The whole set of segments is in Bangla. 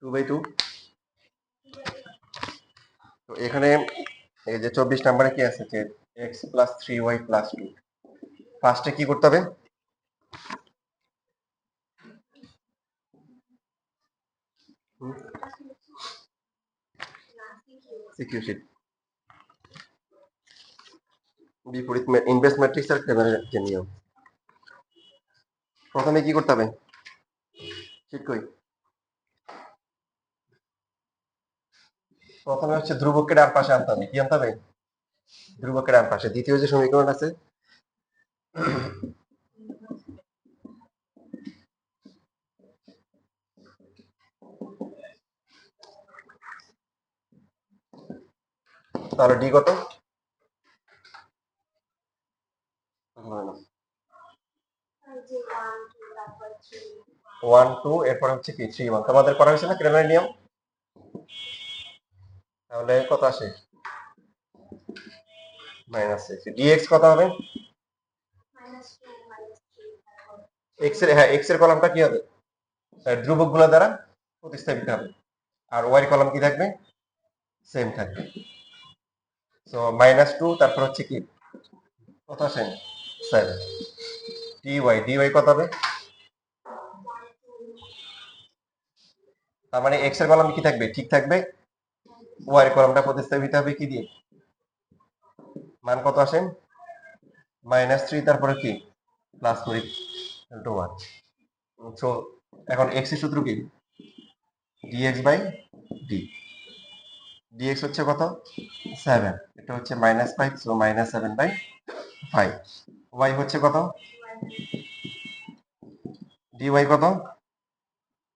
2/2। তো এখানে এই যে 24 নম্বরে কি আছে যে x + 3y + 2। ফার্স্টে কি করতে হবে? সিকিউ শিট, বিপরীত ইনভার্স ম্যাট্রিক্স আর ক্রেমারের যে নিয়ম। প্রথমে কি করতে হবে? শিট কই? প্রথমে হচ্ছে ধ্রুবককে ডান পাশে আনতে হবে। কি আনতে হবে? ধ্রুবককে ডান পাশে। দ্বিতীয় যে সমীকরণ আছে তাহলে ডি কত? 1 2 এরপর হচ্ছে কি 3 1। তোমাদের করা হয়েছে না ক্রেমারের নিয়ম? তাহলে কত আসে? -6। dx কত হবে? x এর, হ্যাঁ x এর কলামটা কি হবে? ধ্রুবকগুলো দ্বারা প্রতিস্থাপিত হবে। আর y এর কলাম কি থাকবে? সেম থাকবে। সো -2 তারপর হচ্ছে কি কত আসে? 7। dy কত হবে? তার মানে x এর কলাম কি থাকবে? ঠিক থাকবে। y এর কলামটা প্রতিস্থাপিত হবে কি দিয়ে? মান কত আসে? -3 তারপরে কি +4 * 1। সো এখন x এর সূত্র কি? dx/d। dx হচ্ছে কত? 7। এটা হচ্ছে -5, সো -7/5। y হচ্ছে কত? dy কত?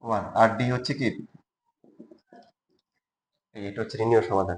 1। আর d হচ্ছে কি? এটা হচ্ছে নির্ণয় সমাধান।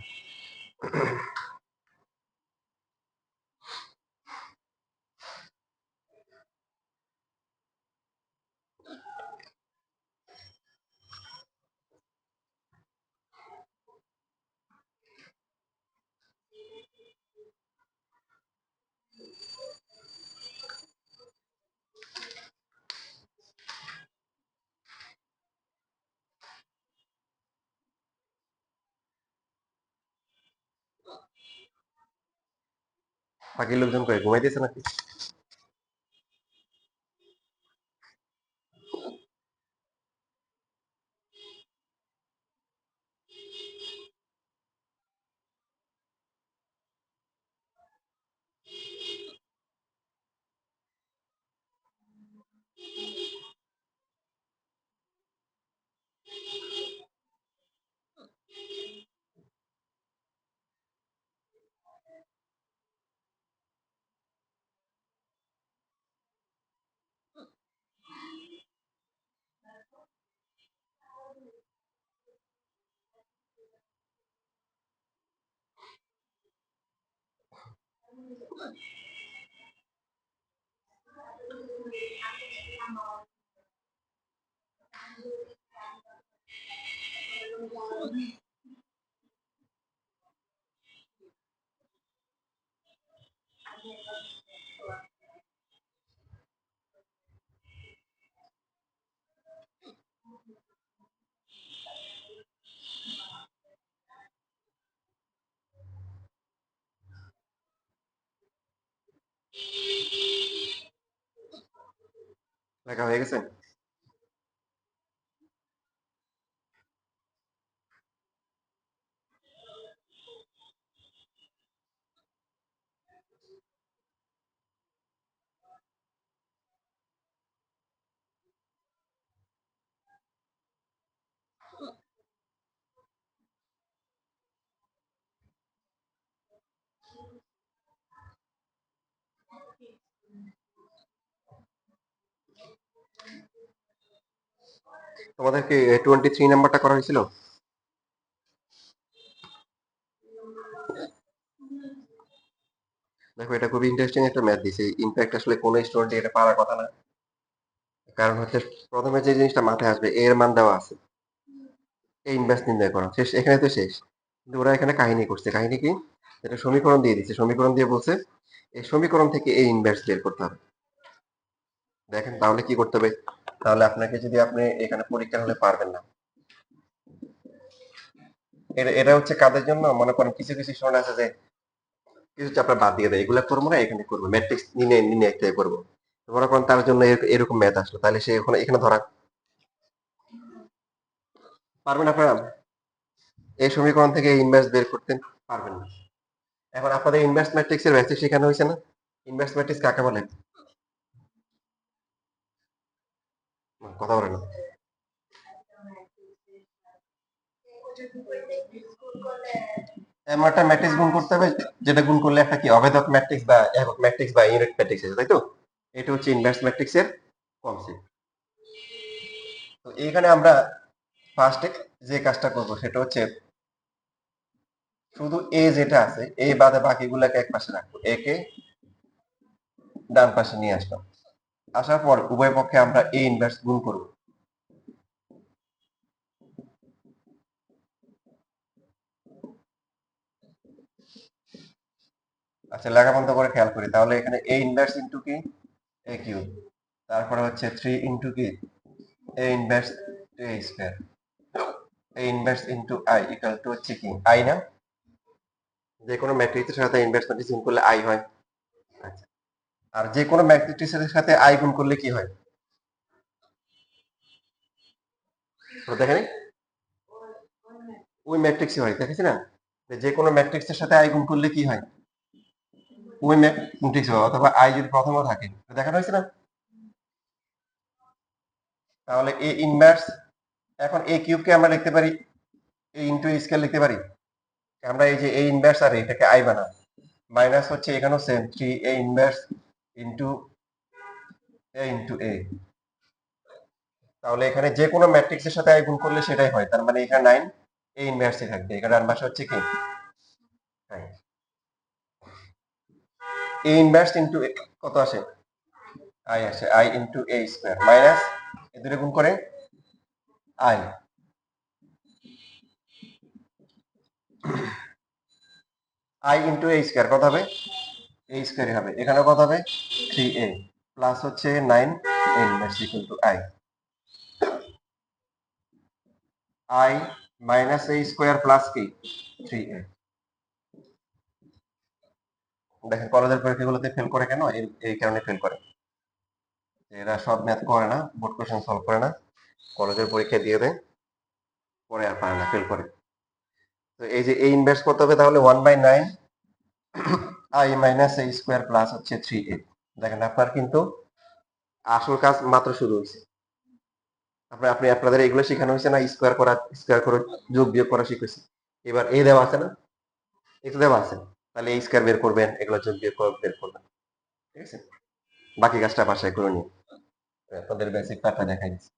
বাকি লোকজন কই ঘুমাইতেছে নাকি? লেখা হয়ে গেছে? তোমাদেরকে 23 নাম্বারটা করা হয়েছিল? দেখো এটা খুবই ইন্টারেস্টিং একটা ম্যাথ দিছে। ইনফ্যাক্ট আসলে কোন স্টুডেন্ট এটা পারার কথা না। কারণ হচ্ছে প্রথমে যে জিনিসটা মাথায় আসবে এর মান দেওয়া আছে, এই ইনভার্স নির্ণয় করা শেষ, এখানে তো শেষ। কিন্তু ওরা এখানে কাহিনী করছে। কাহিনী কি? এটা সমীকরণ দিয়ে দিচ্ছে, সমীকরণ দিয়ে বলছে এই সমীকরণ থেকে এই ইনভার্স বের করতে হবে। দেখেন তাহলে কি করতে হবে? তাহলে আপনাকে যদি আপনি এখানে পরীক্ষা হলে পারবেন না। এটা হচ্ছে কাদের জন্য? মনে করেন কিছু কিছু স্টুডেন্ট আছে যে কিছু চ্যাপ্টার বাদ দিয়ে দেয়, এগুলা করবো না, এখানে করবো, ম্যাট্রিক্স নিয়ে নিয়ে একটা করবো। তো মনে করেন তার জন্য এরকম ম্যাথ আসলো, তাহলে সে এখানে এখানে ধরা পারবেন আপনারা? এই সমীকরণ থেকে ইনভার্স বের করতে পারবেন না। এখন আপনাদের ইনভার্স ম্যাট্রিক্স এর বেসিক শেখানো হয়েছে না? ইনভার্স ম্যাট্রিক্স কাকে বলে? কথা বলে না। এমন একটা ম্যাট্রিক্স গুণ করতে হবে যেটা গুণ করলে একটা কি অভেদক ম্যাট্রিক্স বা একক ম্যাট্রিক্স বা ইউনিট ম্যাট্রিক্স আছে, তাই তো? এটা হচ্ছে ইনভার্স ম্যাট্রিক্স এর কনসেপ্ট। তো এইখানে আমরা ফার্স্টে যে কাজটা করব সেটা হচ্ছে শুধু এ যেটা আছে এ বাদে বাকিগুলোকে এক পাশে রাখবো, এ কে ডান পাশে নিয়ে আসলাম। আসার পর উভয় পক্ষে আমরা এ ইনভার্স গুণ করব। আচ্ছা, লেখা বন্ধ করে খেয়াল করি তাহলে এখানে এ ইনভার্স ইন্টু কি এ কিউব, তারপরে হচ্ছে 3 ইন্টু কি A inverse A square, A inverse into I equal to হচ্ছে কি আই না? যে কোনো ম্যাট্রিক্সের সাথে ইনভার্স ম্যাট্রিক্স গুণ করলে আই হয়। আচ্ছা, আর যে কোনো ম্যাট্রিক্সের সাথে আই গুণ করলে কি হয়? তো দেখেন ওই ম্যাট্রিক্সই হয়, দেখেছি না? যে কোনো ম্যাট্রিক্সের সাথে আই গুণ করলে কি হয়? ওই ম্যাট্রিক্স হয়, অথবা আই যদি প্রথমও থাকে, দেখানো হয়েছে না? তাহলে এ ইনভার্স, এখন এ কিউবকে আমরা লিখতে পারি এ ইন্টু এ স্কয়ার লিখতে পারি। আমরা এই যে এ ইনভার্স আর এটাকে আই বানাই, মাইনাস হচ্ছে এখানেও সেম 3 এ ইনভার্স ইন্টু এ ইন্টু এ। তাহলে এখানে যে কোনো ম্যাট্রিক্সের সাথে আই গুণ করলে সেটাই হয়, তার মানে এখানে 9 এ ইনভার্সই থাকবে, এখানে ডান পাশে হচ্ছে কি 9। এ ইনভার্স ইন্টু কত আসে? আই আসে, I into A square minus A দুটো গুণ করে I, I into A square কত হবে? এ স্কয়ারই হবে, এখানে কত হবে? 3a প্লাস হচ্ছে 9 A inverse equal to I, I minus A square plus কি 3a। দেখেন কলেজের পরীক্ষাগুলোতে ফেল করে কেন? এই কারণে ফেল করে, এরা সব ম্যাথ করে না, বোর্ড কোশ্চেন সলভ করে না, কলেজের পরীক্ষা দিয়ে দেয়, পরে আর পারে না, ফেল করে। তো এই যে এ ইনভার্স করতে হবে, তাহলে 1/9 I minus A square plus হচ্ছে 3a। দেখেন আপনার কিন্তু আসল কাজ মাত্র শুরু হয়েছে। আপনি আপনাদের এগুলো শেখানো হয়েছে না, স্কয়ার করা, স্কয়ার করে যোগ বিয়োগ করা শিখেছি। এবার এ দেওয়া আছে না, এক্স দেওয়া আছে, তাহলে এই স্কয়ার বের করবেন, এগুলো যোগ বিয়োগ বের করবেন, ঠিক আছে? বাকি কাজটা বাসায় করে নিন। আপনাদের বেসিক পার্টটা দেখাই দিচ্ছি।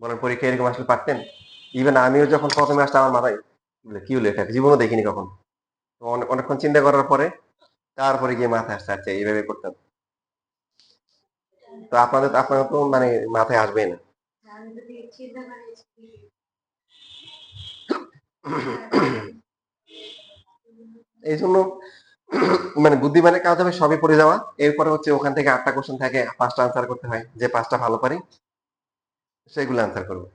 বলেন পরীক্ষা এরকম আসলে পারতেন? ইভেন আমিও যখন প্রথমে আসলে আমার মাথায় কি হলো এটা, জীবনও দেখিনি কখন। তো অনেকক্ষণ চিন্তা করার পরে তারপরে গিয়ে মাথায় আসছে আচ্ছা এইভাবে করতাম। তো আপনাদের তো মানে মাথায় আসবে না। এই জন্য মানে বুদ্ধিমানের কাজ হবে সবই পড়ে যাওয়া, এরপরে হচ্ছে ওখান থেকে 8টা কোশ্চেন থাকে, 5টা আনসার করতে হয়, যে 5টা ভালো পারি সেগুলো আনসার করবে।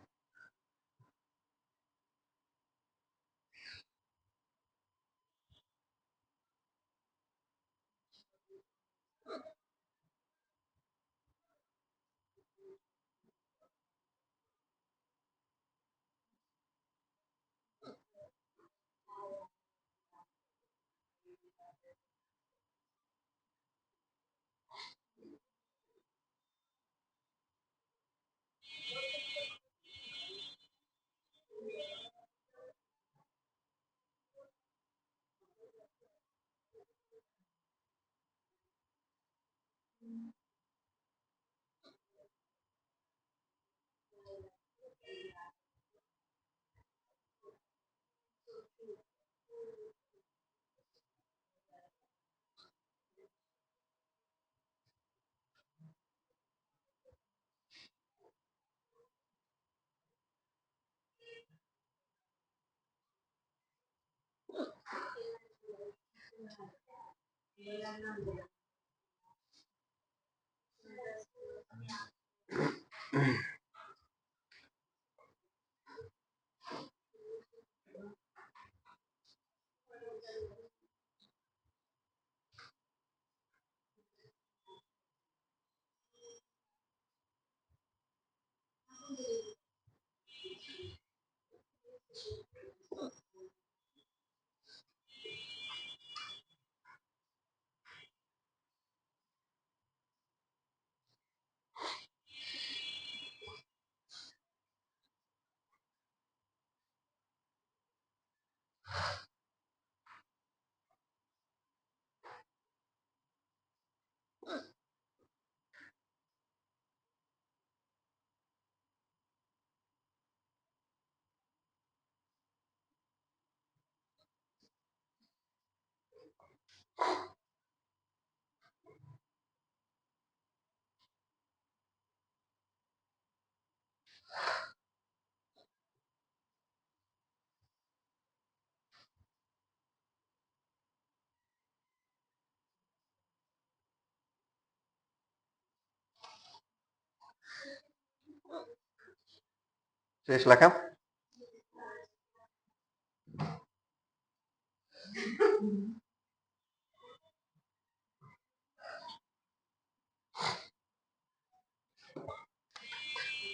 শেষ লেখা।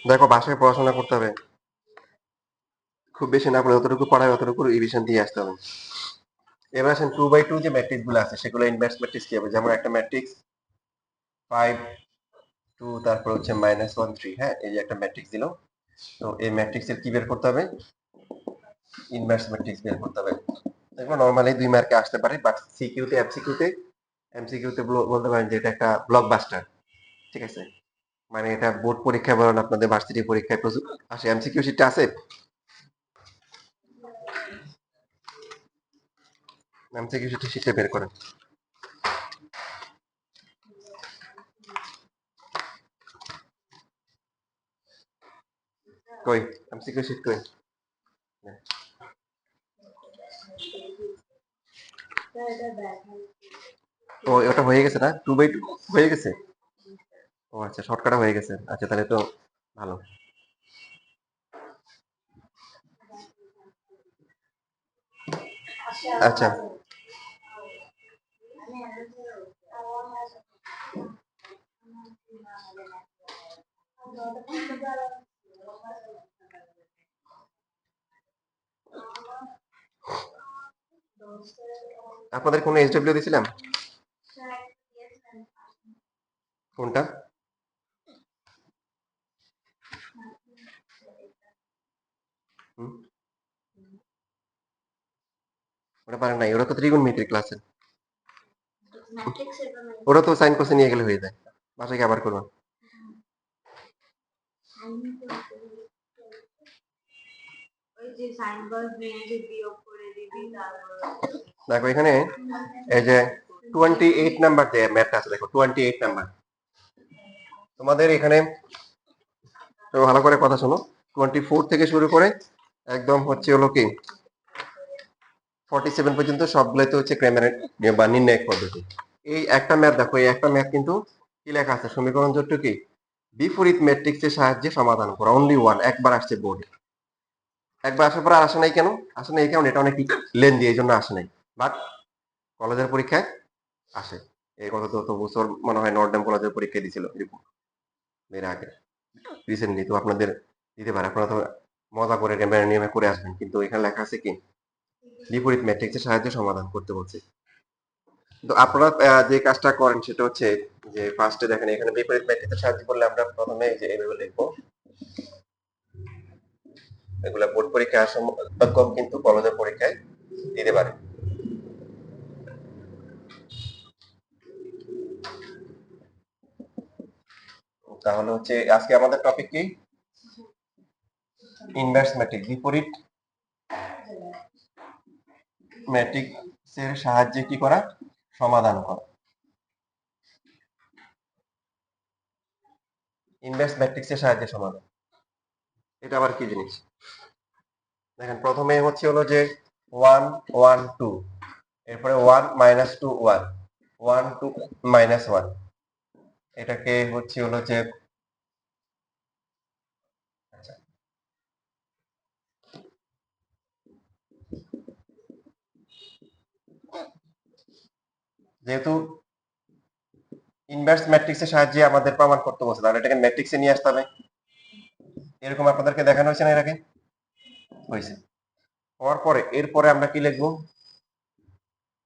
দেখো বাসায় পড়াশোনা করতে হবে, খুব বেশি না পড়ে যতটুকু পড়ায় অতটুকু রিভিশন দিয়ে আসতে হবে। এবার আসেন 2/2 যে ম্যাট্রিক্স গুলো আছে সেগুলো ইনভার্স ম্যাট্রিক্স কি হবে? যেমন একটা ম্যাট্রিক্স 5 2 তারপর হচ্ছে -1 3, হ্যাঁ এই যে একটা ম্যাট্রিক্স দিল, তো এই ম্যাট্রিক্সের কি বের করতে হবে? ইনভার্স ম্যাট্রিক্স বের করতে হবে। দেখো নরমালি 2 মার্কে আসতে পারে, বাট সিকিউতে এমসিকিউতে বলতে পারেন যে এটা একটা ব্লকবাস্টার, ঠিক আছে? মানে এটা বোর্ড পরীক্ষায় বলেন, আপনাদের ভার্সিটি পরীক্ষায় প্রচুর আসে। এমসিকিউ শিটটা আছে? এমসিকিউ শিটে বের করেন। কই এমসিকিউ শিট কই? ও ওটা হয়ে গেছে না, 2/2 হয়ে গেছে। ও আচ্ছা, শর্টকাট হয়ে গেছে। আচ্ছা তাহলে তো ভালো। আচ্ছা আপনাদের কোনো এসডব্লিউ দিছিলাম? কোনটা? হুম, ওটা পারেন নাই, ওটা তো ত্রিগুণমিতির ক্লাসে। ওটা তো সাইন কোসে নিয়ে গেলে হয়ে যায়, বাসায় কি আবার করবেন? দেখো এখানে এই যে 28 নাম্বার যে ম্যাথটা আছে, দেখো 28 নাম্বার তোমাদের এখানে, তো ভালো করে কথা শোনো, 24 থেকে শুরু করে একদম হচ্ছে হলো কি 47 পর্যন্ত সবগুলোই তো হচ্ছে ক্রেমারের বা নির্ণায়ক পদ্ধতি। এই একটা ম্যাথ দেখো, এই একটা ম্যাথ কিন্তু কি লেখা আছে? সমীকরণ জোটটা কি? বিপরীত ম্যাট্রিক্সের সাহায্যে সমাধান করা। অনলি ওয়ান, একবার আসছে বোর্ডে। একবার আসার পর আর আসে নাই কেন? আসে নাই এই কারণে এটা অনেক লেন্দি, এই জন্য আসে নাই। বাট কলেজের পরীক্ষায় আসে। এই কথা তো বছর মনে হয় নর্ডেম কলেজের পরীক্ষায় দিছিল এর আগে রিসেন্টলি, তো আপনাদের দিতে পারে। আপনারা তো মজা করে ক্যামেরা নিয়মে করে আসবেন, কিন্তু এখানে লেখা আছে কি বিপরীত ম্যাট্রিক্সের সাহায্যে সমাধান করতে বলছে। তো আপনারা যে কাজটা করেন সেটা হচ্ছে যে ফার্স্টে দেখেন এখানে বিপরীত ম্যাট্রিক্সের সাহায্যে করলে আমরা প্রথমে এই যে এইভাবে লিখবো, এগুলা বোর্ড পরীক্ষায় আসার কম, কিন্তু কলেজের পরীক্ষায় দিতে পারে। তাহলে হচ্ছে আজকে আমাদের টপিক কি? ইনভার্স ম্যাট্রিক্স, বিপরীত ম্যাট্রিক্সের সাহায্যে কি করা? সমাধান করা। ইনভার্স ম্যাট্রিক্সের সাহায্যে সমাধান, এটা আবার কি জিনিস? দেখেন প্রথমে হচ্ছে হলো যে 1 1 2, এরপরে 1 -2 1, 1 2 -1 এটাকে হচ্ছে হলো যে আচ্ছা, যেহেতু ইনভার্স ম্যাট্রিক্সের সাহায্যে আমাদের প্রমাণ করতে বলছে, তাহলে এটাকে ম্যাট্রিক্সে নিয়ে আসতে হবে। এরকম আপনাদেরকে দেখানো হয়েছে না এর আগে? হয়েছে। হওয়ার পরে এরপরে আমরা কি লিখবো?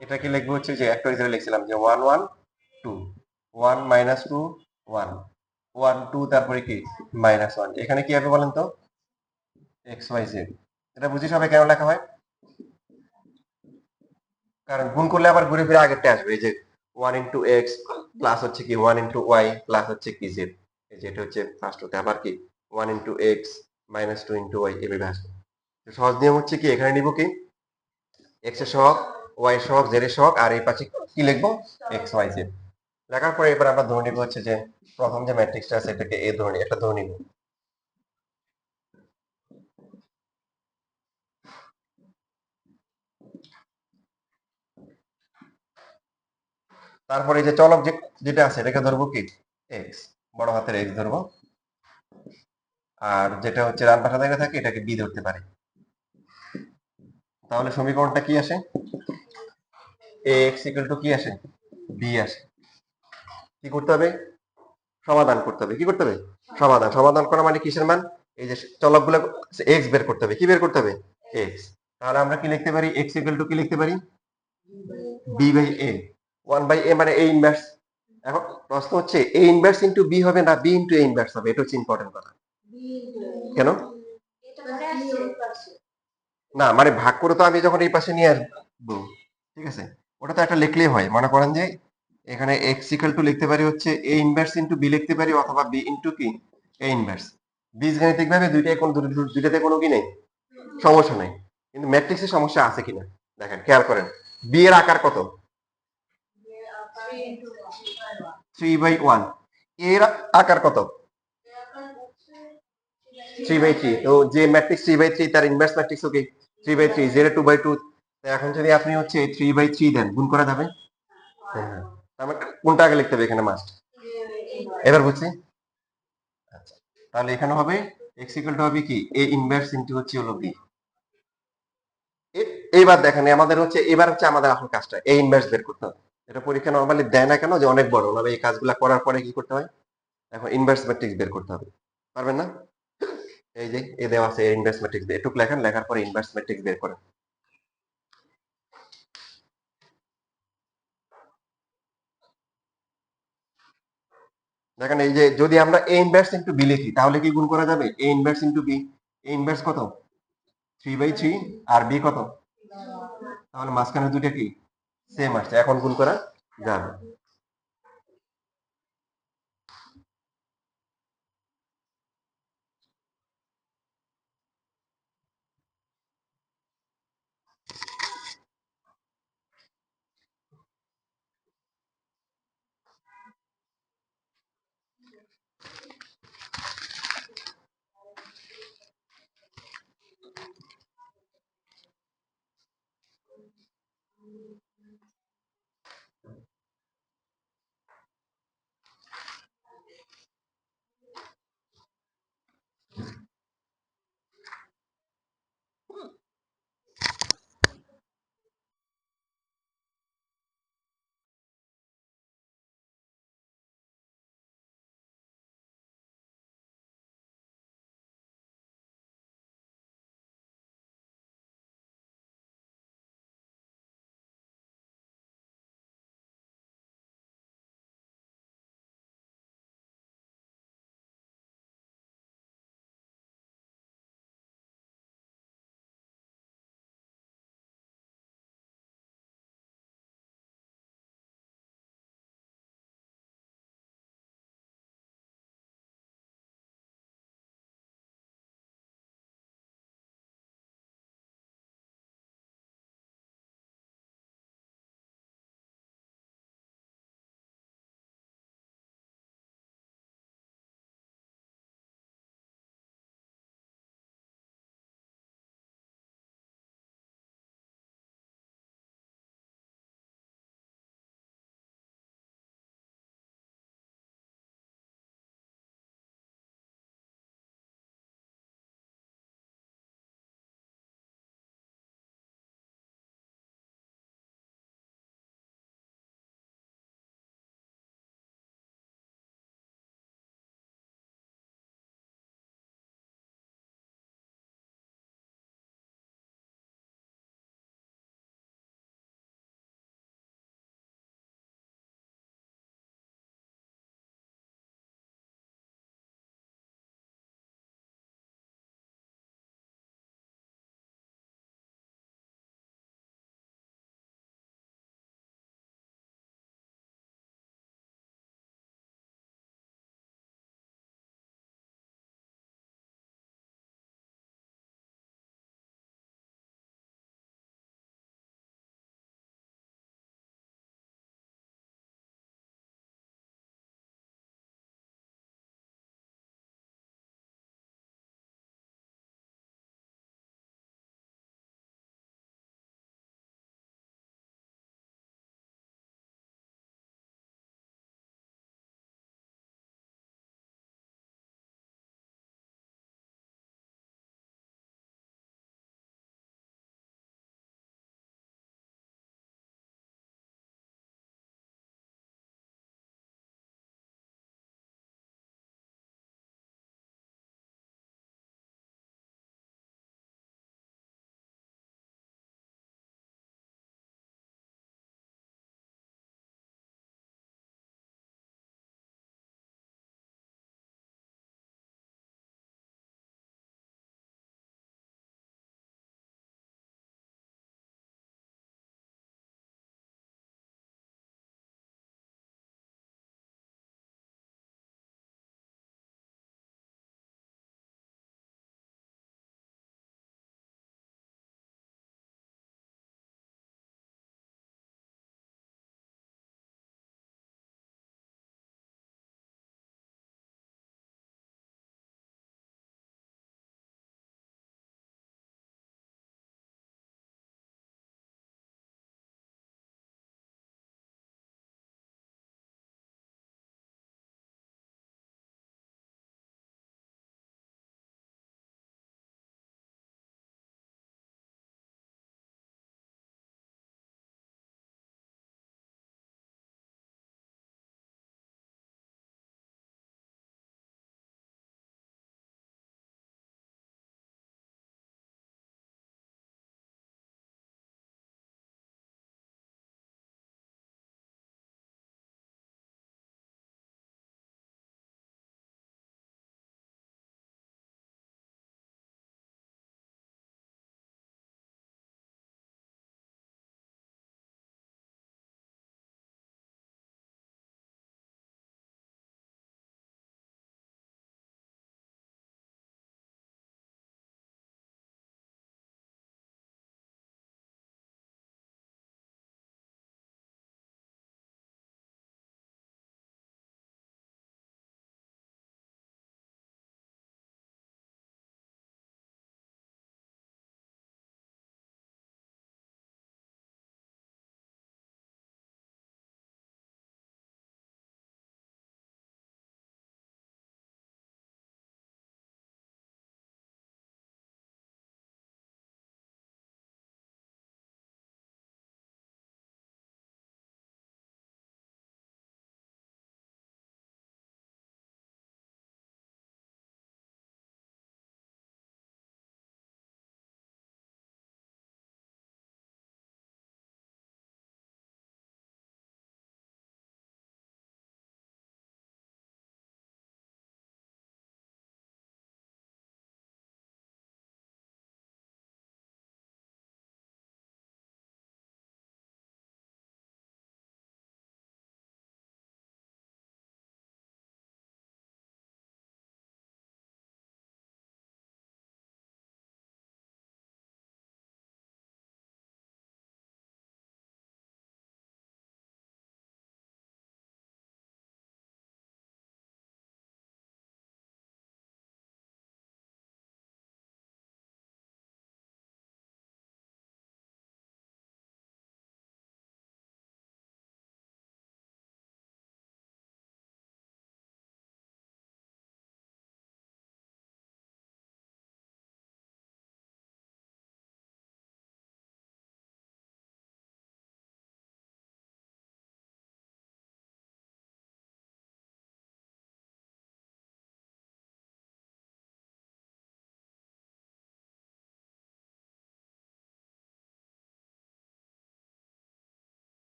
এটা কি লিখবো হচ্ছে যে একটা হিসেবে লিখছিলাম যে 1 1 2 1 -2 1 1 2 তারপরে কি -1, এখানে কি হবে বলেন তো? X y z. এটা বুঝি সবাই কেন লেখা হয়? কারণ গুণ করলে আবার ঘুরে ফিরে আগেরটা আসবে। এই যে 1 ইন্টু এক্স প্লাস হচ্ছে কি 1 ইন্টু ওয়াই প্লাস হচ্ছে কি জেড। এই যে এটা হচ্ছে ফার্স্ট হতে, আবার কি 1 ইন্টু এক্স -2 ইন্টু ওয়াই এভাবে আসবে। তো সহজ নিয়ম হচ্ছে কি এখানে নিব কি এক্স এর সহগ, ওয়াই এর সহগ, জেড এর সহগ, আর এই পাশে কি লিখবো এক্স ওয়াই জেড। লেখার পরে এবার আমরা ধরে নিব হচ্ছে যে প্রথম যে ম্যাট্রিক্সটা আছে এটাকে এ ধরে নিই, একটা ধরে নিব। তারপরে এই যে চলক যেটা আছে এটাকে ধরবো কি এক্স, বড় হাতের এক্স ধরবো। আর যেটা হচ্ছে ডান পাশে থেকে থাকে এটাকে বি ধরতে পারি। তাহলে সমীকরণটা কি আসে? এক্স ইকুয়াল টু কি আসে? বি আসে। কি করতে হবে? সমাধান করতে হবে। কি করতে হবে? সমাধান। সমাধান করা মানে কিসের মান? এই যে চলকগুলো এক্স বের করতে হবে। কি বের করতে হবে? এক্স। তাহলে আমরা কি লিখতে পারি? এক্স ইকুয়াল টু কি লিখতে পারি? B by a. 1 by a মানে এ ইনভার্স। এখন প্রশ্ন হচ্ছে এ ইনভার্স ইন্টু বি হবে না বি ইন্টু এ ইনভার্স হবে? এটা হচ্ছে ইম্পর্টেন্ট কথা। কেন? না মানে ভাগ করে তো আমি যখন এই পাশে নিয়ে আসবো, ঠিক আছে, ওটা তো একটা লিখলেই হয়। মনে করেন যে এখানে এক্স ইকুয়াল টু লিখতে পারি হচ্ছে এ ইনভার্স ইন্টু বি লিখতে পারি, অথবা বি ইন্টু কি এ ইনভার্স। বীজগাণিতিক ভাবে দুইটাতে কোনো কি নেই, সমস্যা নেই। কিন্তু ম্যাট্রিক্সের সমস্যা আছে কিনা দেখেন, খেয়াল করেন। বি এর আকার কত? 3/1। এর আকার কত? 3/3। তো যে ম্যাট্রিক্স 3/3 তার ইনভার্স ম্যাট্রিক্স কি 3/3, 0 2/2। এখন যদি আপনি হচ্ছে 3/3 দেন, গুণ করা যাবে? হ্যাঁ। তাহলে কোনটা আগে লিখতে হবে এখানে মাস্ট? এবার বুঝছি। আচ্ছা, তাহলে এখানে হবে x ইকুয়াল টু হবে কি a ইনভার্স ইনটু হচ্ছে হলো b। এবার দেখেন আমাদের হচ্ছে এবার হচ্ছে আমাদের আসল কাজটা a ইনভার্স বের করতে হবে। এটা পরীক্ষা নরমালি দেয় না কেন, যে অনেক বড় না, এই কাজগুলো করার পরে কি করতে হয়? এখন ইনভার্স ম্যাট্রিক্স বের করতে হবে। পারবেন না? এই যে এ দেওয়া আছে a ইনভার্স ম্যাট্রিক্স, এটুক লেখেন, লেখার পরে ইনভার্স ম্যাট্রিক্স বের করেন। দেখেন এই যে যদি আমরা a ইনভার্স ইনটু b লিখি তাহলে কি গুণ করা যাবে? a inverse into b। a inverse কত? 3/3। আর b কত? তাহলে মাঝখানে দুইটা কি সেম আসছে, এখন গুণ করা যাবে।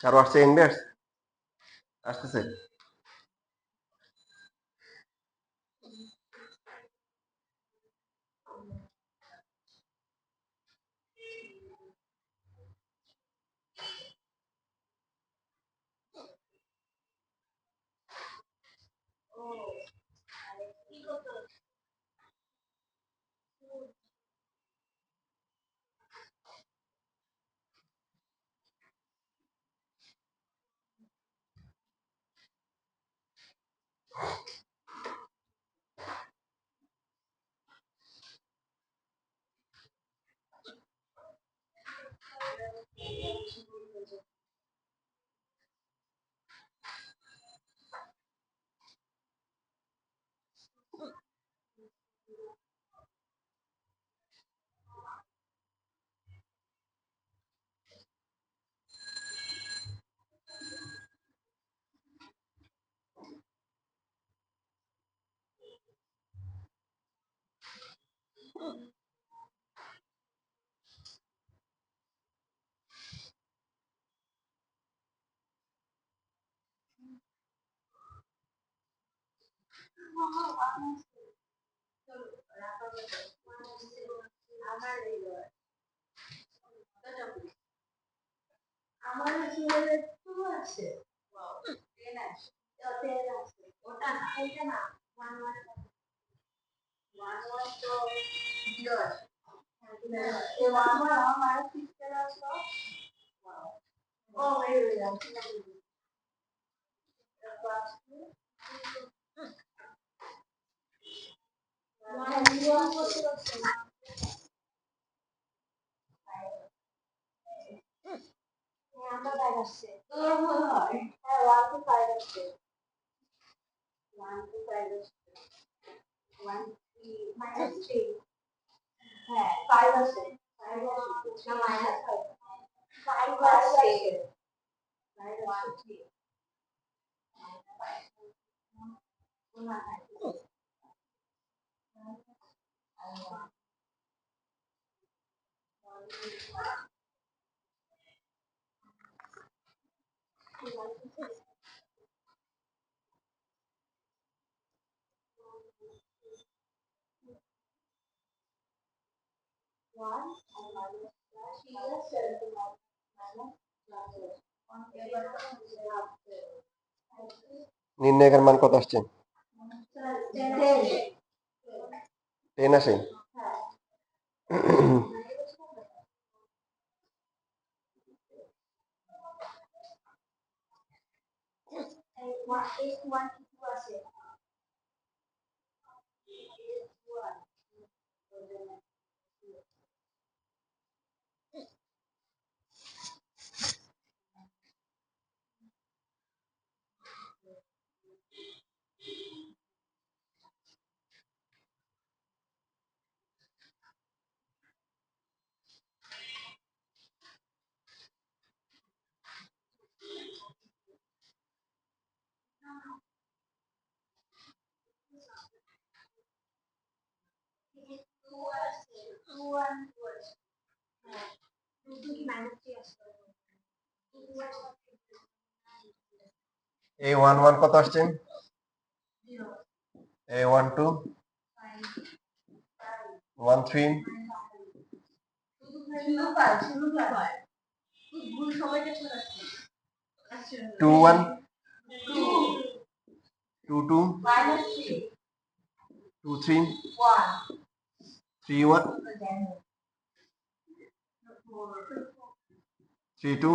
আরো আসছে ইনভার্স আসতেছে। নির্ণায়কের মান কত আসছে? 10 আসে। এই 1 1 কত আসছে? এই 1 2 1 3 2 1 2 2 2 3 3 1 3 2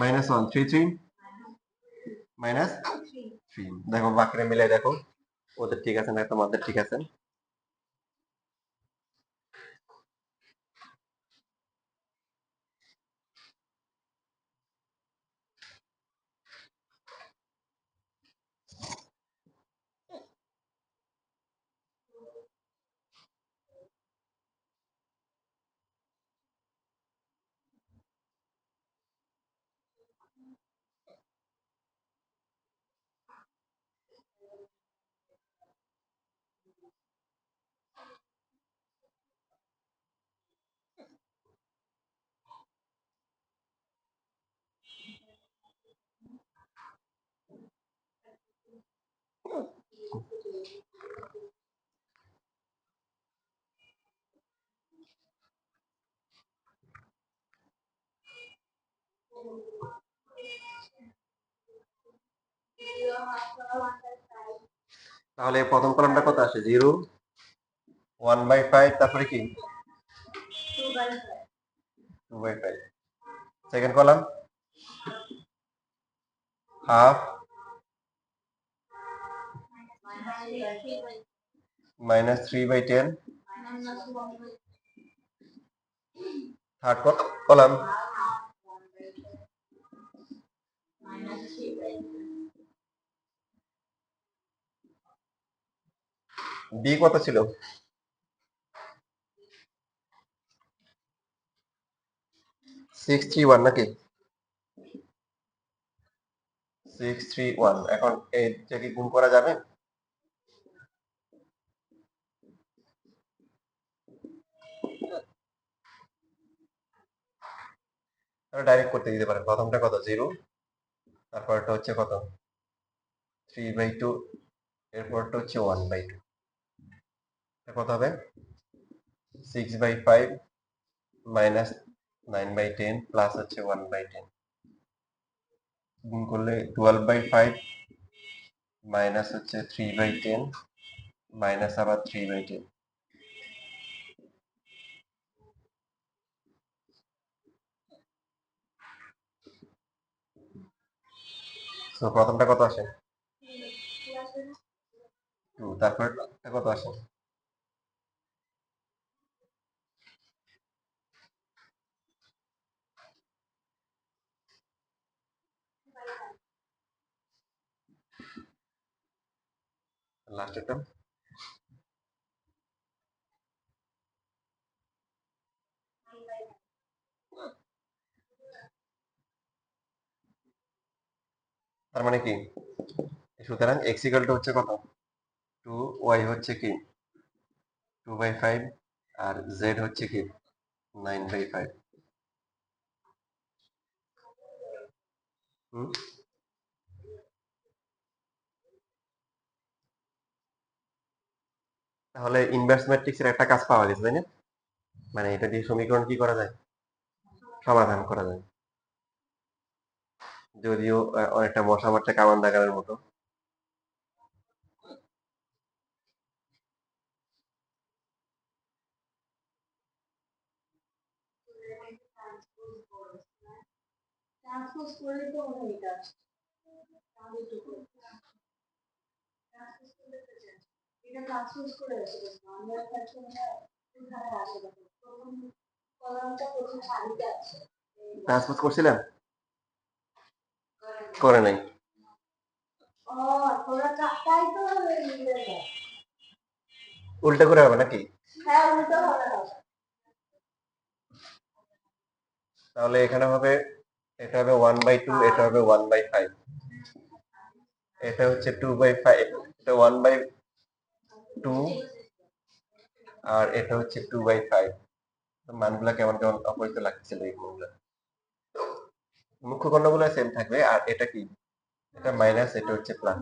minus 1 3 3 minus 3। দেখো বাকিরা মিলাই দেখো ওদের ঠিক আছে না তোমাদের ঠিক আছে। তাহলে প্রথম কলামটা কত আসে? 0, 1/5, তারপরে কি 2/5। Second column half -3/10। Third column b কত ছিল? 631 নাকি? 631। এখন এইটা কি গুণ করা যাবে? ডাইরেক্ট করতে দিতে পারেন। প্রথমটা কত? 0, তারপরটা হচ্ছে কত? 3/2, এরপরটা হচ্ছে 1/2। কত হবে? 6/5 মাইনাস 9/10 প্লাস হচ্ছে 1/10। গুণ করলে 12/5 মাইনাস হচ্ছে 3/10 মাইনাস আবার 3/10। তো প্রথমটা কত আসে? 2, তারপর কত আসে? লাস্টেরটা তার মানে কি? সুতরাং x ইকুয়াল টু হচ্ছে কত? 2, y হচ্ছে কি 2/5, আর z হচ্ছে কি 9/5। হুম, তাহলে ইনভার্স ম্যাট্রিক্সের একটা কাজ পাওয়া গেছে, তাই না? মানে এটা দিয়ে সমীকরণ কি করা যায়? সমাধান করা যায়। যদিও অনেকটা মশা মারতে কামান দাগানোর মতো। ট্রান্সপোজ করছিলেন? করে নাই। উল্টা করে হবে নাকি? তাহলে এখানে হবে, এটা হবে 1/2, এটা হবে 1/5, এটা হচ্ছে 2/5, এটা 1/2, আর এটা হচ্ছে 2/5। মানগুলা কেমন কেমন অপরিচিত লাগছিল এই মানগুলা। মুখ্য কর্ণগুলো সেম থাকবে, আর এটা কি? এটা মাইনাস, এটা হচ্ছে প্লাস।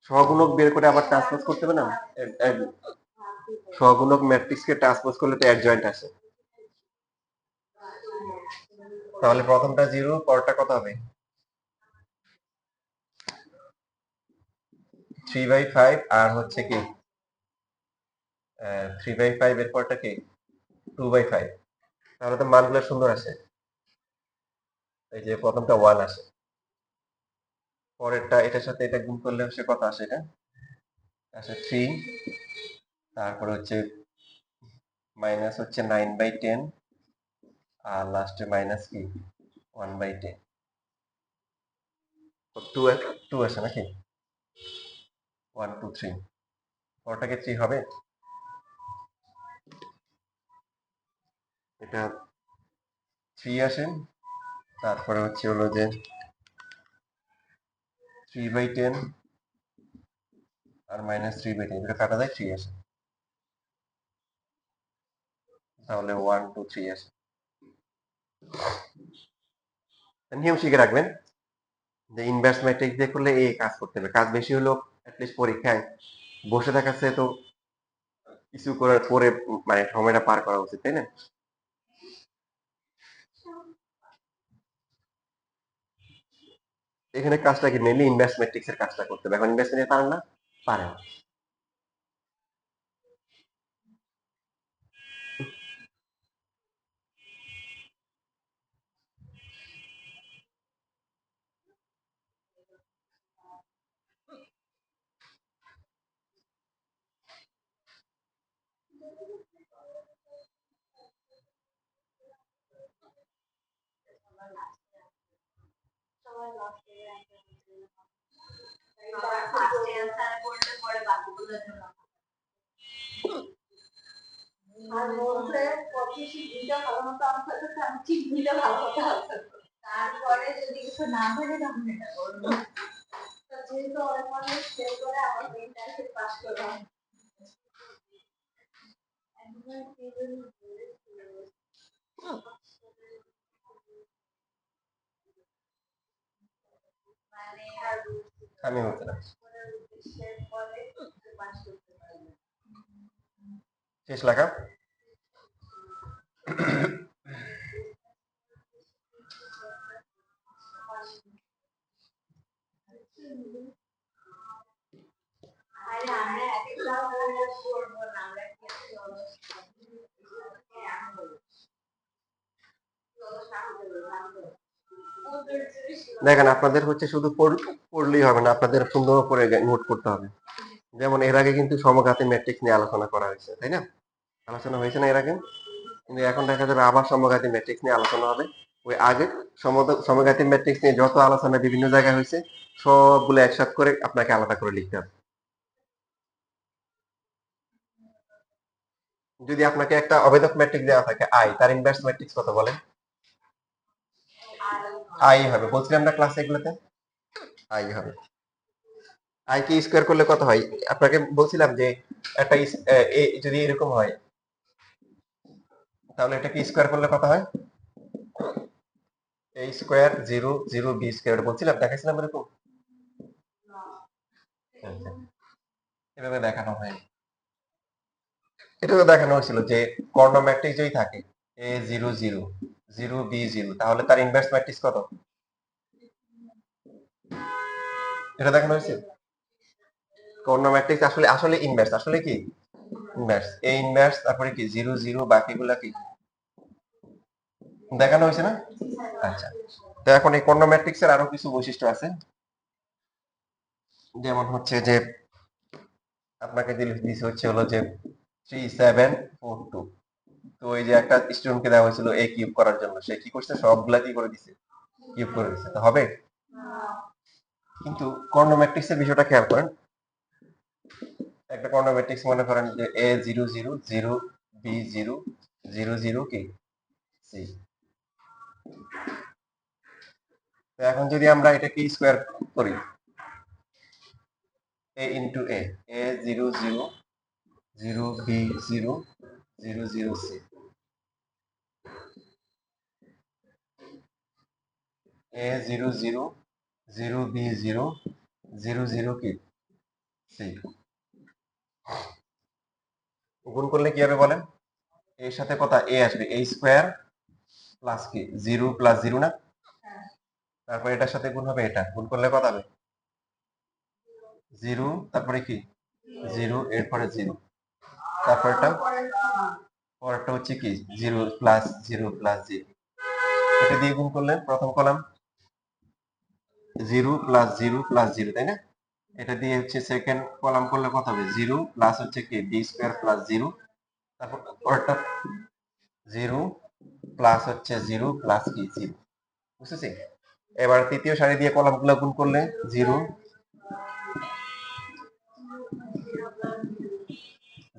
সহগুণক বের করে আবার ট্রান্সপোজ করতে হবে না? সহগুণক ম্যাট্রিক্সকে ট্রান্সপোজ করলে তো অ্যাডজয়েন্ট আসে। তাহলে প্রথমটা 0, পরটা কত হবে? 3/5, আর হচ্ছে কি 3/5 এর পরটা কি 2/5। তাহলে তো মানগুলো সুন্দর আসে। এই যে প্রথমটা 1 আসে, পরেরটা এটার সাথে এটা গুণ করলে হচ্ছে কত আসে? এটা আসে 3, তারপরে হচ্ছে মাইনাস হচ্ছে 9/10, আর লাস্টে মাইনাস কি 1/10। 2 আসে নাকি? 1 2 3, পরটাকে 3 হবে। এটা 3 আসে, তারপরে হচ্ছে হলো যে 3/10 আর মাইনাস 3/10, এটা কাটা যায় 3 আসে। তাহলে 1 2 3 আসে। নিয়ম শিখে রাখবেন যে ইনভার্স ম্যাট্রিক্স দিয়ে করলে এই কাজ করতে হবে। কাজ বেশি হলো অ্যাটলিস্ট পরীক্ষায় বসে থাকার চেয়ে তো কিছু করার পরে মানে সময়টা পার করা উচিত, তাই না? এখানে কাজটা কি মেইনলি ইনভার্স ম্যাট্রিক্স এর কাজটা করতে হবে। এখন ইনভার্স ম্যাট্রিক্স পারেন না? পারেন। আর বলছে 25 দুইটা ভালো মতো আনসার করতে আমি ঠিক দুইটা ভালো মতো আনসার তারপরে যদি কিছু না ধরে তখন এটা করবো। তো যেহেতু অনেক মানুষ ফেল করে আমার ইন্টার্নশিপ পাস করলাম। আমি হচ্ছে না। শেষ লেখা। দেখেন আপনাদের হচ্ছে শুধু পড়লেই হবে না, আপনাদের সুন্দর করে নোট করতে হবে। যেমন এর আগে কিন্তু সমঘাতী ম্যাট্রিক্স নিয়ে আলোচনা করা হয়েছে, তাই না? আলোচনা হয়েছে না এর আগে? কিন্তু এখন দেখা যাবে আবার সমঘাতী ম্যাট্রিক্স নিয়ে আলোচনা হবে। ওই আগে সমঘাতী ম্যাট্রিক্স নিয়ে যত আলোচনা বিভিন্ন জায়গায় হয়েছে সবগুলো একসাথে করে আপনাকে আলাদা করে লিখতে হবে। যদি আপনাকে একটা অভেদক ম্যাট্রিক্স দেওয়া থাকে আই, তার ইনভার্স ম্যাট্রিক্স কত বলেন? আই হবে, বলছিলাম না ক্লাসে এগুলোতে আই হবে। আই কে স্কোয়ার করলে কত হয়? আপনাকে বলছিলাম যে একটা যদি এরকম হয় তাহলে এটাকে স্কোয়ার করলে কত হয়? এ স্কোয়ার 0 0 বি স্কোয়ার বলছিলাম, দেখাইছিলাম এরকম। আচ্ছা, এভাবে দেখানো হয়। এটাও দেখানো হয়েছিল যে কর্ণ ম্যাট্রিক্স যদি থাকে এ 0 0 0 বি 0 তাহলে তার ইনভার্স ম্যাট্রিক্স কত? এটা দেখানো হয়েছে। কর্ণ ম্যাট্রিক্স আসলে আসলে ইনভার্স, আসলে কি ইনভার্স, এ ইনভার্স তারপরে কি 0 0 বাকিগুলা কি দেখানো হয়েছে না? আচ্ছা, তো এখন এই কর্ণ ম্যাট্রিক্স এর আরো কিছু বৈশিষ্ট্য আছে। যেমন হচ্ছে যে আপনাকে দিছে হচ্ছে হলো যে 3742, তো এই যে একটা স্টুডেন্টকে দেওয়া হয়েছিল এ কিউব করার জন্য, সে কি করছে সবগুলা কি করে দিছে, কিউব করে দিছে, তো হবে? কিন্তু কর্ণ ম্যাট্রিক্স এর বিষয়টা খেয়াল করেন। একটা কর্ণ ম্যাট্রিক্স মনে করেন যে এ 0 0 0 বি 0 0 0 কি সি। তো এখন যদি আমরা এটাকে স্কোয়ার করি, এ ইন্টু এ, এ 0 0 0 বি 0 0 0 সি, এ 0 0 0 বি 0 0 0 কি সি। গুণ করলে কি হবে বলেন? এর সাথে কত এ আসবে, এ স্কোয়ার প্লাস কি 0 প্লাস 0 না, তারপর এটার সাথে গুণ হবে, এটা গুণ করলে কত হবে 0, তারপরে কি 0 এরপরে 0, তারপরটা পরেরটা হচ্ছে কি 0 প্লাস 0 প্লাস 0, এটা দিয়ে গুণ করলেন প্রথম কলাম 0 প্লাস 0 প্লাস 0, তাই না? এটা দিয়ে হচ্ছে সেকেন্ড কলাম করলে কত হবে 0 প্লাস হচ্ছে কি বি স্কোয়ার প্লাস 0, তারপর পরেরটা 0 প্লাস হচ্ছে 0 প্লাস কি 0, বুঝতেছি? এবার তৃতীয় সারি দিয়ে কলামগুলো গুণ করলে 0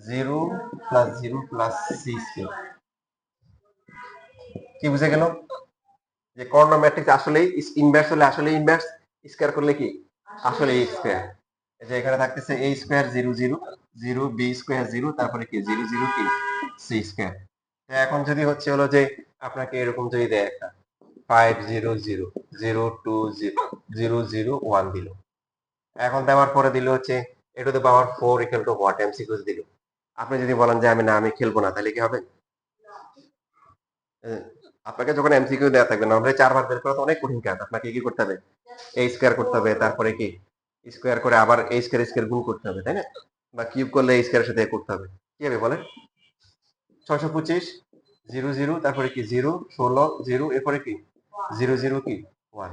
0 প্লাস 0 প্লাস সি স্কোয়ার। কি বুঝে গেল যে কর্ণ ম্যাট্রিক্স আসলেই ইনভার্স হলে আসলে ইনভার্স, স্কয়ার করলে কি আসলে এ স্কয়ার। এই যে এখানে থাকতেছে এ স্কয়ার 0 0 0 বি স্কয়ার 0 তারপরে কি 0 0 কি সি স্কয়ার। এখন যদি হচ্ছে হলো যে আপনাকে এরকম যদি দেয় একটা 5 0 0 0 2 0 0 0 1 দিল, এখন দেওয়ার পরে দিল হচ্ছে A to the power 4 equal to what, MCQs দিল। আপনি যদি বলেন যে আমি না আমি খেলবো না, তাহলে কি হবে? আপনাকে যখন এমসিকিউ দেওয়া থাকবে নরমালি 4 বার বের করা তো অনেক কঠিন কাজ। আপনাকে কি করতে হবে? a স্কয়ার করতে হবে, তারপরে কি স্কয়ার করে আবার a স্কয়ার গুণ করতে হবে, তাই না? বা কিউব করলে a স্কয়ারের সাথে করতে হবে। কি হবে বলেন? 625 0 0 তারপরে কি 0 16 0 এরপরে কি 0 0 কি 1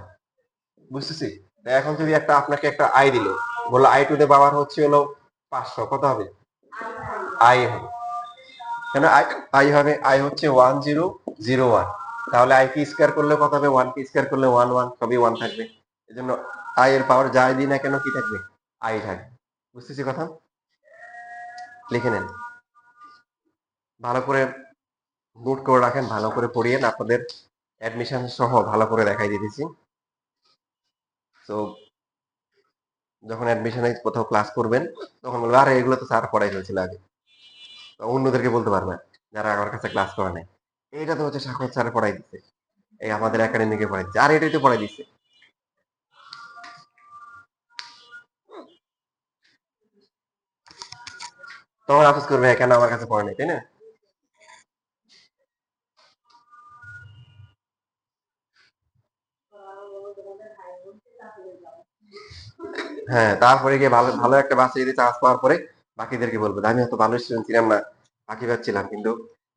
বুঝতেছি। তো এখন যদি একটা আপনাকে একটা আই দিল, বললো আই টু দ্য পাওয়ার হচ্ছে হলো 500, কত হবে? আই হবে। কেন আই আই হবে? আই হচ্ছে 1001, তাহলে আই কি স্কয়ার করলে কত হবে? 1 কি স্কয়ার করলে 1 1 সবই 1 থাকবে। এজন্য আই এর পাওয়ার যাই দিই না কেন কি থাকবে? আই থাকবে। বুঝতেছি কথা? লিখে নেন, ভালো করে নোট করে রাখেন, ভালো করে পড়িয়েন। আপনাদের অ্যাডমিশন সহ ভালো করে দেখাই দিতেছি। তো যখন অ্যাডমিশনে কোথাও ক্লাস করবেন তখন বলবে আরে এগুলো তো স্যার পড়াই হয়েছিল আগে। তো অন্যদেরকে বলতে পারবেন যারা আমার কাছে ক্লাস করে নাই, এইটা তো হচ্ছে সাক্ষর স্যার পড়াই দিচ্ছে, এই আমাদের একাডেমিকে পড়াই দিচ্ছে, আর এটাই তো পড়াই দিচ্ছে। তখন আফসোস করবে কেন আমার কাছে পড়ে নাই, তাই না? হ্যাঁ, তারপরে গিয়ে ভালো ভালো একটা বাসে যদি চান্স পাওয়ার পরে বাকিদেরকে বলবো আমি হয়তো ভালো স্টুডেন্ট ছিলাম না, বাকি ছিলাম, কিন্তু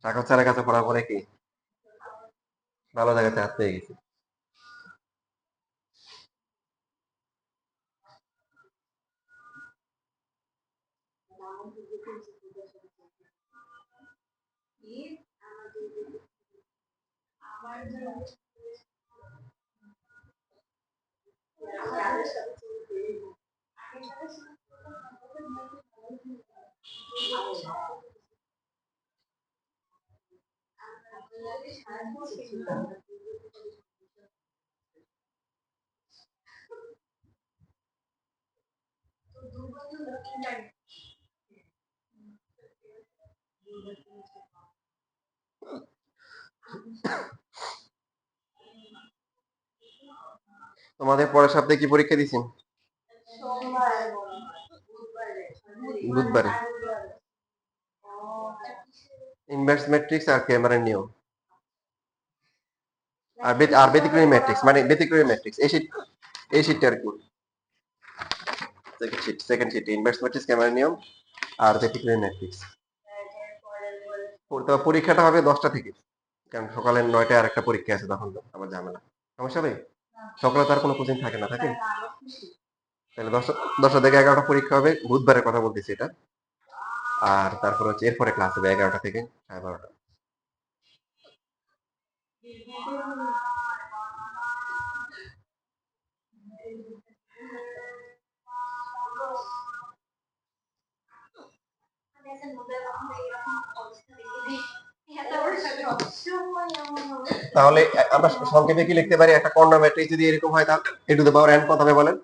সাক্ষর স্যারের কাছে পড়ার পরে কি ভালো জায়গাতে হাত পেয়ে গেছি। তোমাদের পরের সপ্তাহে কি পরীক্ষা দিছেন? বুধবারে ইনভার্স ম্যাট্রিক্স আর ক্যামেরার নিয়ম আর ব্যতিক্রমী ম্যাট্রিক্স, মানে ব্যতিক্রমী ম্যাট্রিক্স এই শীটটা আর কি সেকেন্ড শীট ইনভার্স ম্যাট্রিক্স ক্যামেরার নিয়ম আর ব্যতিক্রমী ম্যাট্রিক্স। তো পরীক্ষাটা হবে 10টা থেকে, কারণ সকালে 9টায় আর একটা পরীক্ষা আছে, তখন তো আবার ঝামেলা। সমস্যা হবে? সকালে তার কোনো কোচিং থাকে না, থাকে? তাহলে 10টা থেকে 11টা পরীক্ষা হবে, বুধবারের কথা বলতেছি এটা। আর তারপর হচ্ছে এরপরে ক্লাস হবে 11টা থেকে 12:30। তাহলে আমরা সংক্ষেপে কি লিখতে পারি? একটা কর্ণ ম্যাট্রিক্স যদি এরকম হয় তাহলে এ টু দ্য পাওয়ার n কত হবে বলেন?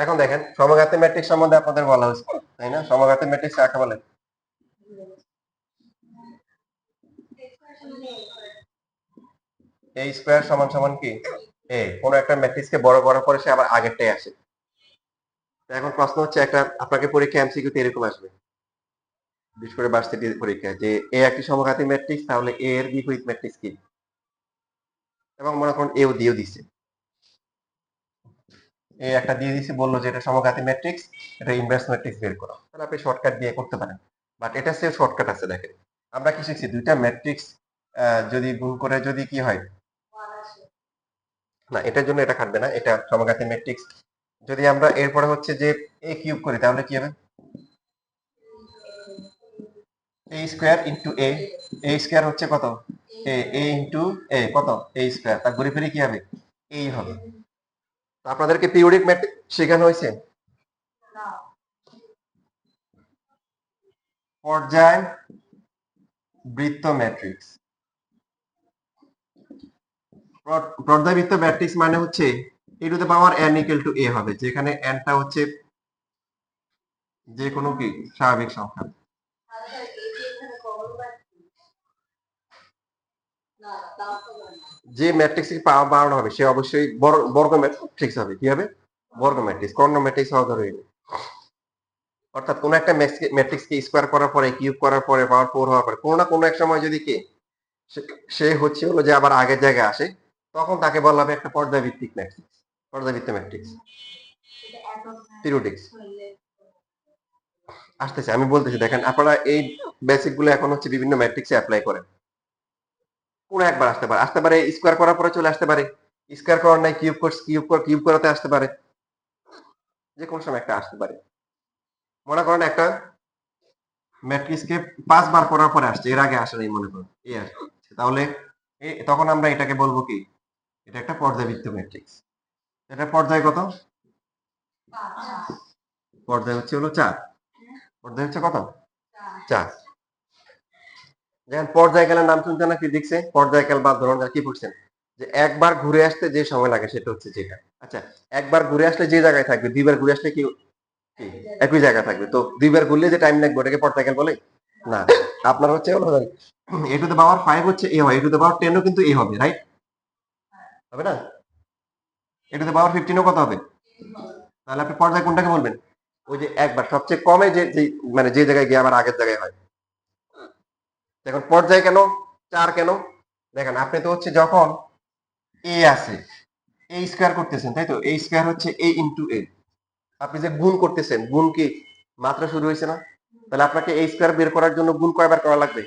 এখন দেখেন সমঘাতী ম্যাট্রিক্স সম্বন্ধে আপনাদের বলা হয়েছে, তাই না? সমঘাতী ম্যাট্রিক্স কাকে বলে? a স্কয়ার সমান সমান কি a, কোন একটা ম্যাট্রিক্সকে বড় করার পরে সে আবার আগেরটাই আসে। এখন প্রশ্ন হচ্ছে, একটা আপনাকে পরীক্ষা এমসিকিউ তে এরকম আসবে, বিশেষ করে ভার্সিটি পরীক্ষায়, যে এ একটি সমঘাতী ম্যাট্রিক্স, তাহলে এ এর বিপরীত ম্যাট্রিক্স কি? এবং মনে করুন এও দিয়েও দিছে, এ একটা দিয়ে দিছে, বললো যে এটা সমঘাতী ম্যাট্রিক্স, এটা ইনভার্স ম্যাট্রিক্স বের করো, তাহলে আপনি শর্টকাট দিয়ে করতে পারেন। বাট এটা সে শর্টকাট আছে, দেখেন আমরা কি শিখছি, দুইটা ম্যাট্রিক্স যদি গুণ করে যদি কি হয় না, এটার জন্য এটা খাটবে না, এটা সমঘাতী ম্যাট্রিক্স। যদি আমরা এরপরে হচ্ছে যে এ কিউব করি তাহলে কি হবে? এ স্কয়ার ইন্টু এ, এ স্কয়ার হচ্ছে কত? এ ইন্টু এ কত? এ স্কয়ার, তার ঘুরে ফিরে কি হবে? এই হবে। তো আপনাদেরকে পিরিয়ডিক ম্যাট্রিক্স শেখানো হয়েছে? পর্যায় বৃত্ত ম্যাট্রিক্স। পর্যায়বৃত্ত ম্যাট্রিক্স মানে হচ্ছে e two the power n equal to a হবে, যেখানে n টা হচ্ছে যে কোনো কি স্বাভাবিক সংখ্যা। যে ম্যাট্রিক্স বাড়ানো হবে সে অবশ্যই বর্গ ম্যাট্রিক্স হবে। কি হবে? বর্গ ম্যাট্রিক্স, কর্ণ ম্যাট্রিক্স হওয়া জরুরি নেই। অর্থাৎ কোন একটা ম্যাট্রিক্স কে স্কোয়ার করার পরে, কিউব করার পরে, পাওয়ার 4 হওয়ার পরে কোনো না কোনো এক সময় যদি কি সে হচ্ছে হলো যে আবার আগের জায়গায় আসে, তখন তাকে বলা হবে একটা পর্যায়ভিত্তিক ম্যাট্রিক্স, পর্যায়বৃত্ত ম্যাট্রিক্স, পিরিয়ডিক্স। আসতেছে, আমি বলতেছি, দেখেন আপনারা এই বেসিক গুলো এখন হচ্ছে বিভিন্ন ম্যাট্রিক্সে অ্যাপ্লাই করেন। কোনো একবার আসতে পারে স্কোয়ার করার পরে চলে আসতে পারে, স্কোয়ার করার নাই কিউব করাতে আসতে পারে, যে কোনো সময় একটা আসতে পারে। মনে করেন একটা ম্যাট্রিক্সকে 5 বার করার পরে আসছে, এর আগে আসে নাই, মনে করেন এই আসছে, তাহলে তখন আমরা এটাকে বলবো কি, এটা একটা পর্যায়বৃত্ত ম্যাট্রিক্স। এটা পর্যায় কত? পর্যায় হচ্ছে হলো 4। পর্যায় হচ্ছে কত? 4। যেমন পর্যায়কালের নাম শুনছেন না ফিজিক্সে? পর্যায়কাল বা ধরুন কি পড়ছেন যে একবার ঘুরে আসতে যে সময় লাগে সেটা হচ্ছে যেটা। আচ্ছা, একবার ঘুরে আসলে যে জায়গায় থাকবে, দুইবার ঘুরে আসলে কি একই জায়গায় থাকবে? তো দুইবার ঘুরলে যে টাইম লাগবে ওটাকে পর্যায়কাল বলে না। আপনার হচ্ছে হলো এ টু দ্য পাওয়ার 5 হচ্ছে এ হয়, এ টু দ্য পাওয়ার 10 ও কিন্তু এ হবে, রাইট? হবে না? এ টু দ্য পাওয়ার 15 ও কত হবে? তাহলে আপনি পর্যায় কোনটাকে বলবেন? ওই যে একবার সবচেয়ে কমে যে মানে যে জায়গায় গিয়ে আবার আগের জায়গায় হয়। দেখুন পর্যায় কেন 4 কেন? দেখেন আপনি তো হচ্ছে যখন এ আছে, এ স্কয়ার করতেছেন, তাই তো? এ স্কয়ার হচ্ছে এ ইনটু এ। আপনি যে গুণ করতেছেন, গুণ কি মাত্রা শুরু হয়েছে না? তাহলে আপনাকে এ স্কয়ার বের করার জন্য গুণ কয়বার করা লাগবে?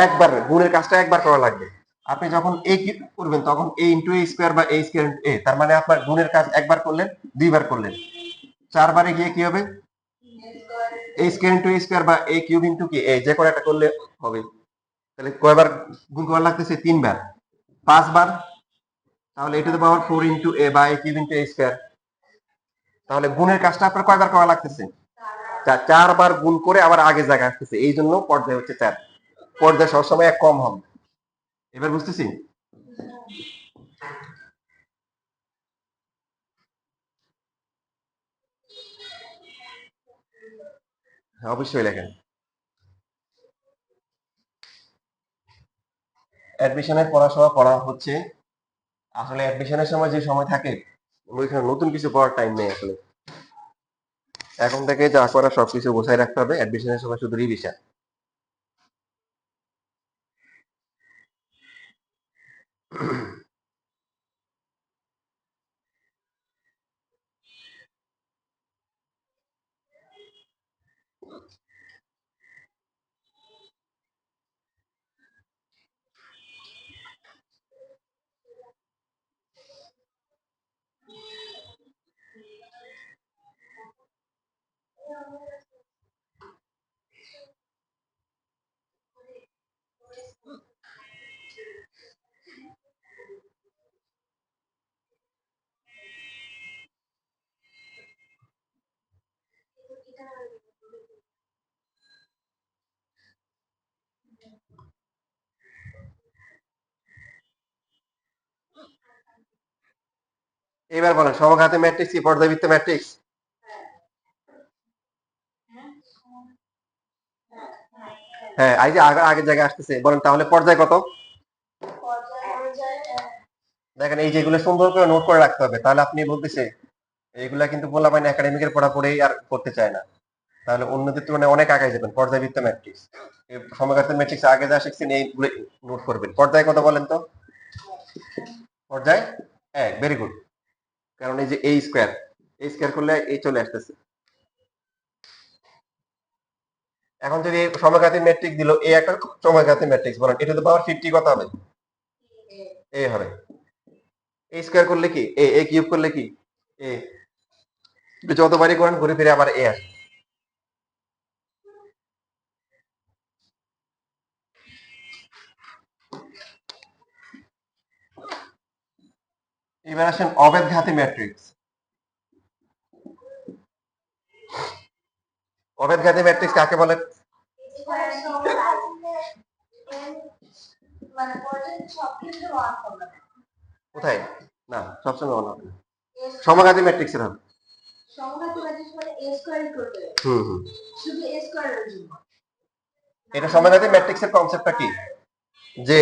একবার। গুণের কাজটা একবার করা লাগবে। আপনি যখন এ কি করবেন তখন এ ইনটু এ স্কয়ার বা এ স্কয়ার ইনটু এ, তার মানে আপনার গুণের কাজ একবার করলেন, দুইবার করলেন, চারবারে গিয়ে কি হবে? এ স্কয়ার ইনটু এ স্কয়ার বা এ কিউব ইনটু কি এ, যে কোনো একটা করলে হবে। তাহলে কয়বার গুণ করা লাগতেছে? 3 বার। 5 বার, তাহলে এ to the power 4 into a বা এ কিউব ইনটু এ স্কয়ার। তাহলে গুণের কাজটা আপনার কয়বার করা লাগতেছে? 4 বার গুণ করে আবার আগে জায়গা আসতেছে, এই জন্য পর্যায় হচ্ছে 4। পর্যায় সবসময় এক কম হবে। এবার বুঝতেছি? হ্যাঁ, অবশ্যই লেখেন। অ্যাডমিশনের পড়াশোনা করা হচ্ছে, আসলে অ্যাডমিশনের সময় যে সময় থাকে ওইখানে নতুন কিছু পড়ার টাইম নেই আসলে। এখন থেকে যা করা সবকিছু গোছায় রাখতে হবে, অ্যাডমিশনের সময় শুধু রিভিশন। এবার বলেন সমঘাতী ম্যাট্রিক্স কি পর্যায়বৃত্ত ম্যাট্রিক্স? হ্যাঁ, এই যে আগের জায়গায় আসতেছে, বলেন তাহলে পর্যায় কত? দেখেন এই যেগুলো সুন্দর করে নোট করে রাখতে হবে, তাহলে আপনি বলতেছে এইগুলা কিন্তু বলা পায় না, একাডেমিকের পড়াপড়ি আর করতে চায় না, তাহলে অন্যদের তুলনায় অনেক আগায় যাবেন। পর্যায়বৃত্ত ম্যাট্রিক্স, সমঘাতী ম্যাট্রিক্স আগে যা শিখছেন এইগুলো নোট করবেন। পর্যায় কত বলেন তো? পর্যায় 1, ভেরি গুড। কারণ এই যে এই স্কয়ার করলে এই চলে আসতেছে। এখন যদি সমঘাতী ম্যাট্রিক্স দিল, এই একটা সমঘাতী ম্যাট্রিক্স, বলেন এটা তো পাওয়ার 50 কত হবে? এ হবে। এ স্কয়ার করলে কি এ কিউব করলে কি এ, যতবারই করেন ঘুরে ফিরে আবার এ আসে। এবার আসেন অবেদঘাতী ম্যাট্রিক্স। অভেদঘাতী ম্যাট্রিক্স কাকে বলে? স্কয়ার সমঘাতী মানে পরে সব ক্ষেত্রে 1 হবে না। কোথায়? না, সবসময় মনে হবে না। সমঘাতী ম্যাট্রিক্সের হবে। সমঘাতী ম্যাট্রিক্স মানে a স্কয়ার ইকুয়াল টু হুম হুম। শুধু a স্কয়ারের জন্য। এটা সমঘাতী ম্যাট্রিক্সের কনসেপ্টটা কি? যে